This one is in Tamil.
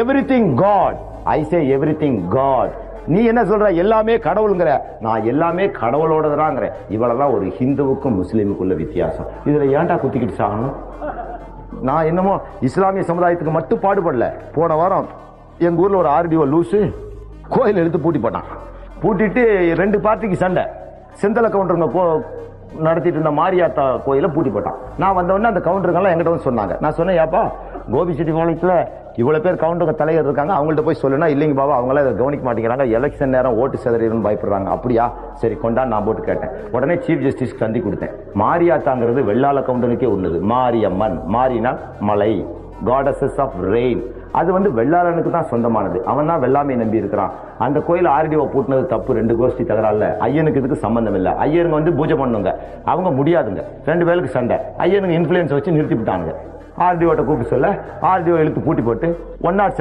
everything God. I say everything God. நீ என்ன சொல்ற? எல்லாமே கடவுளுங்கிற. நான் எல்லாமே கடவுளோடதாங்கிற. இவ்வளவுதான் ஒரு ஹிந்துவுக்கும் முஸ்லீமுக்குள்ள வித்தியாசம். இதுல ஏன்டா குத்திக்கிட்டு சாகணும்? நான் என்னமோ இஸ்லாமிய சமுதாயத்துக்கு மட்டும் பாடுபடல. போன வாரம் எங்க ஊர்ல ஒரு ஆர்டிஓ லூசு கோயில் எடுத்து பூட்டி போட்டான். பூட்டிட்டு 2 பார்ட்டிக்கு சண்டை. செந்தல கவுண்டருங்க நடத்திட்டு இருந்த மாரியாத்தா கோயில பூட்டி போட்டான். நான் வந்தவொடனே அந்த கவுண்டருங்கெல்லாம் எங்கிட்ட வந்து சொன்னாங்க. நான் சொன்னேன், ஏப்பா கோபி செட்டிபாளையத்துல இவ்வளவு பேர் கவுண்டருங்க தலைவர் இருக்காங்க, அவங்கள்ட்ட போய் சொல்லுனா இல்லைங்க பாபா, அவங்களாம் இதை கவனிக்க மாட்டேங்கிறாங்க, எலெக்ஷன் நேரம் ஓட்டு சேதறிடும் பயப்படுறாங்க. அப்படியா, சரி கொண்டா, நான் போட்டு கேட்டேன். உடனே சீஃப் ஜஸ்டிஸ் கண்டி கொடுத்தேன். மாரியாத்தாங்கிறது வெள்ளாள கவுண்டனுக்கே உள்ளது. மாரியம்மன், மாரினா மலை, காடஸஸ் ஆஃப் ரெயின். அது வெள்ளாளனுக்கு தான் சொந்தமானது. அவன் தான் வெள்ளாமை நம்பி இருக்கிறான். அந்த கோயில் ஆர்டிஓ பூட்டினது தப்பு. 2 கோஷ்டி தகராறுல ஐயனுக்கு இதுக்கு சம்பந்தம் இல்லை. ஐயனுங்க பூஜை பண்ணுங்க, அவங்க முடியாதுங்க. 2 பேருக்கு சண்டை. ஐயனுங்க இன்ஃபுளுன்ஸ் வச்சு நிறுத்தி விட்டானுங்க. ஆர்டிஓட்ட கூப்பிட்டு சொல்ல ஆர்டிஓ இழுத்து பூட்டி போட்டு 106